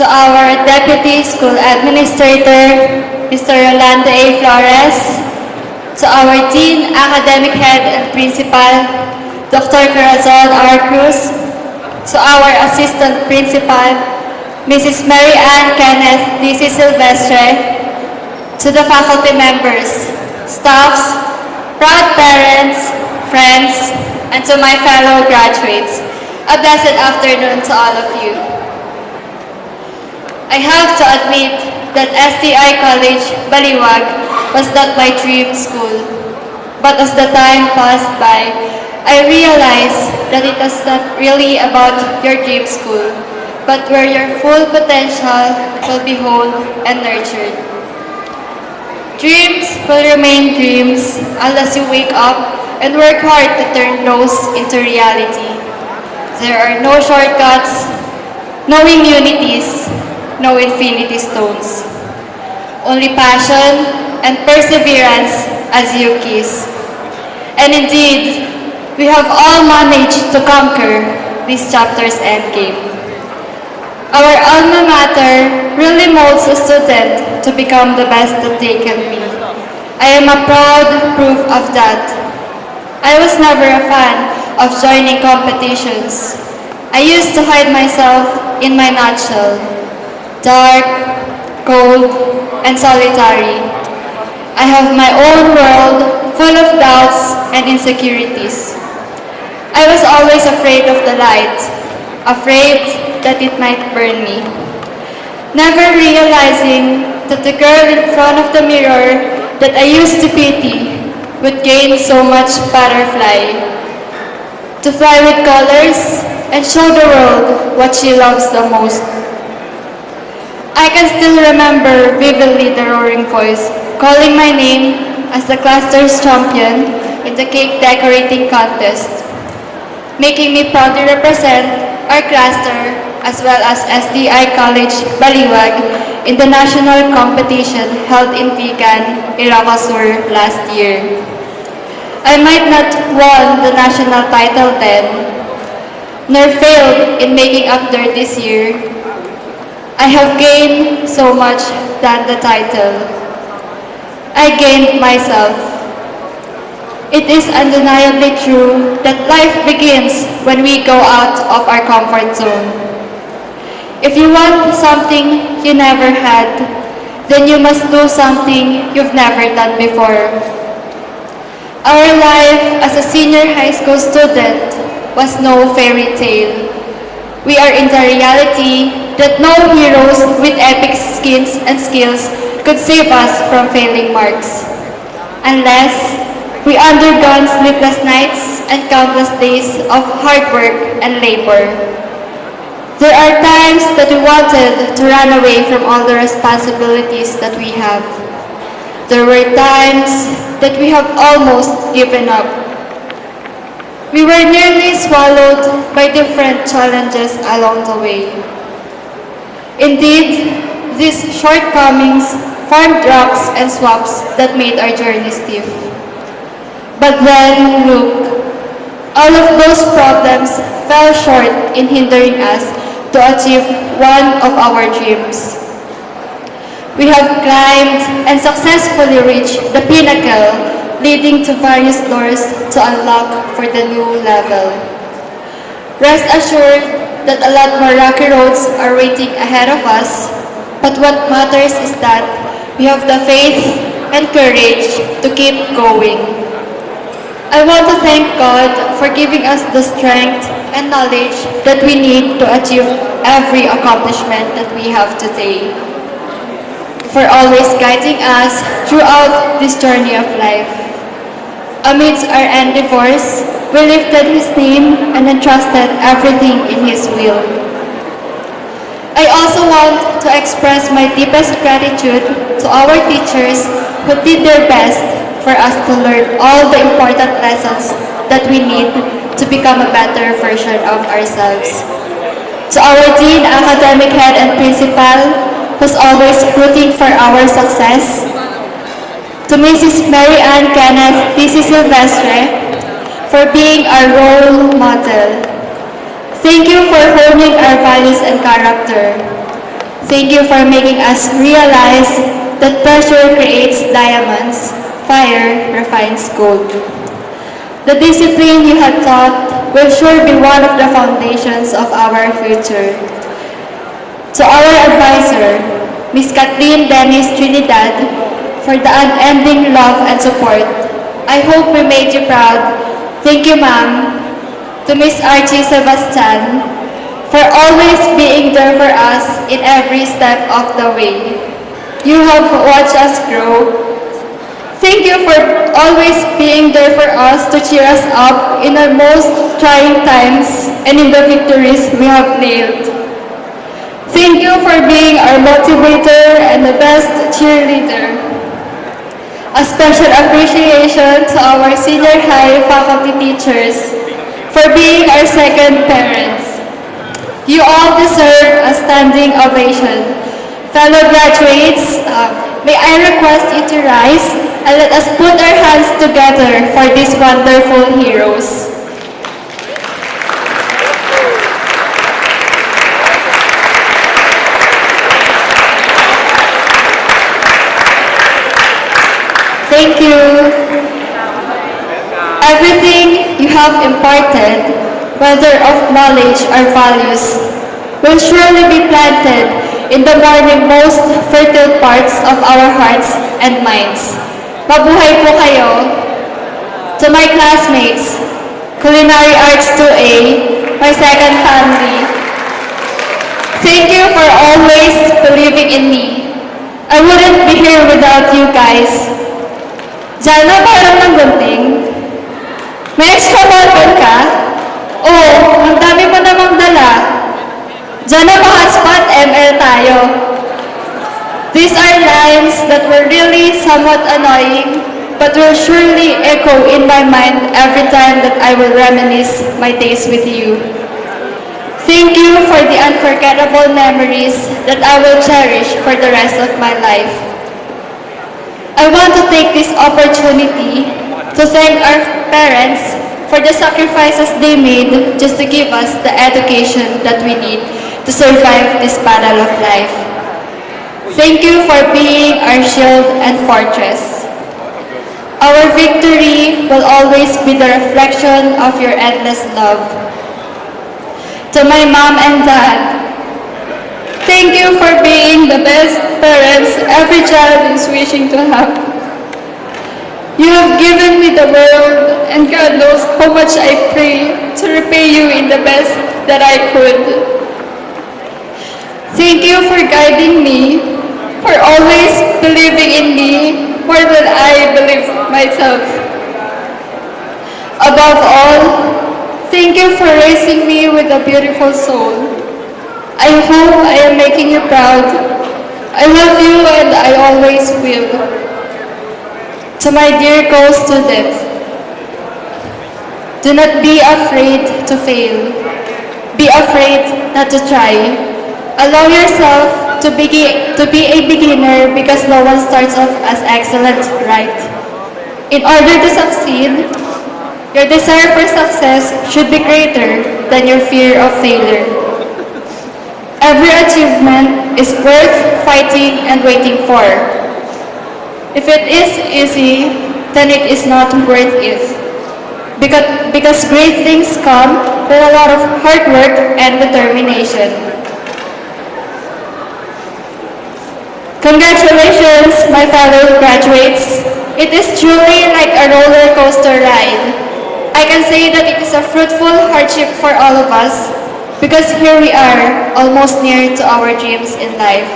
to our Deputy School Administrator, Mr. Rolando A. Flores, to our Dean, Academic Head and Principal, Dr. Corazon R. Cruz, to our Assistant Principal, Mrs. Mary Ann Kenneth D.C. Silvestre, to the faculty members, staffs, proud parents, friends, and to my fellow graduates, a blessed afternoon to all of you. I have to admit that STI College, Baliwag, was not my dream school. But as the time passed by, I realized that it was not really about your dream school, but where your full potential will be honed and nurtured. Dreams will remain dreams unless you wake up and work hard to turn those into reality. There are no shortcuts, no immunities, no infinity stones. Only passion and perseverance as you kiss. And indeed, we have all managed to conquer this chapter's endgame. Our alma mater really molds a student to become the best that they can be. I am a proud proof of that. I was never a fan of joining competitions. I used to hide myself in my nutshell. Dark, cold, and solitary. I have my own world full of doubts and insecurities. I was always afraid of the light, afraid that it might burn me. Never realizing that the girl in front of the mirror that I used to pity would gain so much butterfly. To fly with colors and show the world what she loves the most. I can still remember vividly the roaring voice calling my name as the cluster's champion in the cake decorating contest, making me proudly represent our cluster as well as SDI College Baliwag in the national competition held in Vigan, Ilocos Sur last year. I might not won the national title then, nor failed in making up there this year. I have gained so much than the title. I gained myself. It is undeniably true that life begins when we go out of our comfort zone. If you want something you never had, then you must do something you've never done before. Our life as a senior high school student was no fairy tale. We are in the reality that no heroes with epic skins and skills could save us from failing marks. Unless we undergone sleepless nights and countless days of hard work and labor. There are times that we wanted to run away from all the responsibilities that we have. There were times that we have almost given up. We were nearly swallowed by different challenges along the way. Indeed, these shortcomings formed rocks and swamps that made our journey stiff. But then, look, all of those problems fell short in hindering us to achieve one of our dreams. We have climbed and successfully reached the pinnacle, leading to various doors to unlock for the new level. Rest assured that a lot more rocky roads are waiting ahead of us, but what matters is that we have the faith and courage to keep going. I want to thank God for giving us the strength and knowledge that we need to achieve every accomplishment that we have today, for always guiding us throughout this journey of life. Amidst our endeavors, we lifted His name and entrusted everything in His will. I also want to express my deepest gratitude to our teachers who did their best for us to learn all the important lessons that we need to become a better version of ourselves. To our Dean, Academic Head and Principal, who's always rooting for our success. To Mrs. Mary Ann Kenneth D.C. Silvestre for being our role model. Thank you for honing our values and character. Thank you for making us realize that pressure creates diamonds, fire refines gold. The discipline you have taught will sure be one of the foundations of our future. To our advisor, Miss Kathleen Dennis Trinidad, for the unending love and support. I hope we made you proud. Thank you, ma'am. To Miss Archie Sebastian, for always being there for us in every step of the way. You have watched us grow. Thank you for always being there for us to cheer us up in our most trying times and in the victories we have nailed. Thank you for being our motivator and the best cheerleader. A special appreciation to our senior high faculty teachers for being our second parents. You all deserve a standing ovation. Fellow graduates, may I request you to rise and let us put our hands together for these wonderful heroes. Thank you. Everything you have imparted, whether of knowledge or values, will surely be planted in the morning most fertile parts of our hearts and minds. Mabuhay po kayo. To my classmates, Culinary Arts 2A, my second family, thank you for always believing in me. I wouldn't be here without you guys. Jana, parang ng gunting. May extra bottle ka? Oh, ang dami mo namang dala. Jana, hotspot ML tayo. These are lines that were really somewhat annoying, but will surely echo in my mind every time that I will reminisce my days with you. Thank you for the unforgettable memories that I will cherish for the rest of my life. I want to take this opportunity to thank our parents for the sacrifices they made just to give us the education that we need to survive this battle of life. Thank you for being our shield and fortress. Our victory will always be the reflection of your endless love. To my mom and dad, thank you for being the best parents every child is wishing to have. You have given me the world, and God knows how much I pray to repay you in the best that I could. Thank you for guiding me, for always believing in me more than I believe myself. Above all, thank you for raising me with a beautiful soul. I hope I am making you proud. I love you and I always will. To my dear co-students, do not be afraid to fail. Be afraid not to try. Allow yourself to be a beginner because no one starts off as excellent, right? In order to succeed, your desire for success should be greater than your fear of failure. Every achievement is worth fighting and waiting for. If it is easy, then it is not worth it. Because great things come with a lot of hard work and determination. Congratulations, my fellow graduates. It is truly like a roller coaster ride. I can say that it is a fruitful hardship for all of us because here we are, almost near to our dreams in life.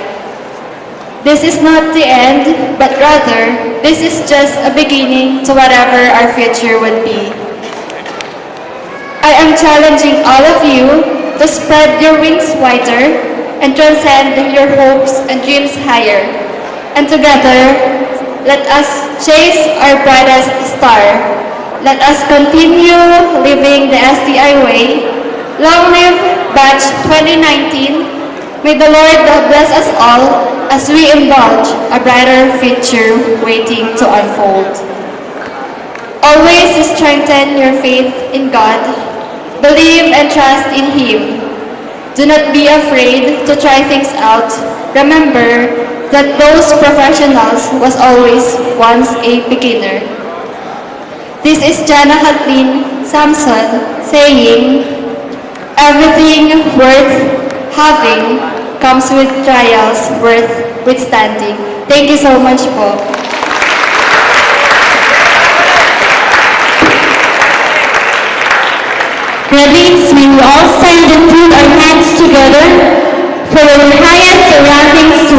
This is not the end, but rather, this is just a beginning to whatever our future would be. I am challenging all of you to spread your wings wider and transcend your hopes and dreams higher. And together, let us chase our brightest star. Let us continue living the STI way. Long live Batch 2019. May the Lord bless us all as we indulge a brighter future waiting to unfold. Always strengthen your faith in God. Believe and trust in Him. Do not be afraid to try things out. Remember that those professionals was always once a beginner. This is Jana Kathleen Samson saying, everything worth having comes with trials worth withstanding. Thank you so much po. Graduates, may we all stand and put our hands together for our highest ranking student.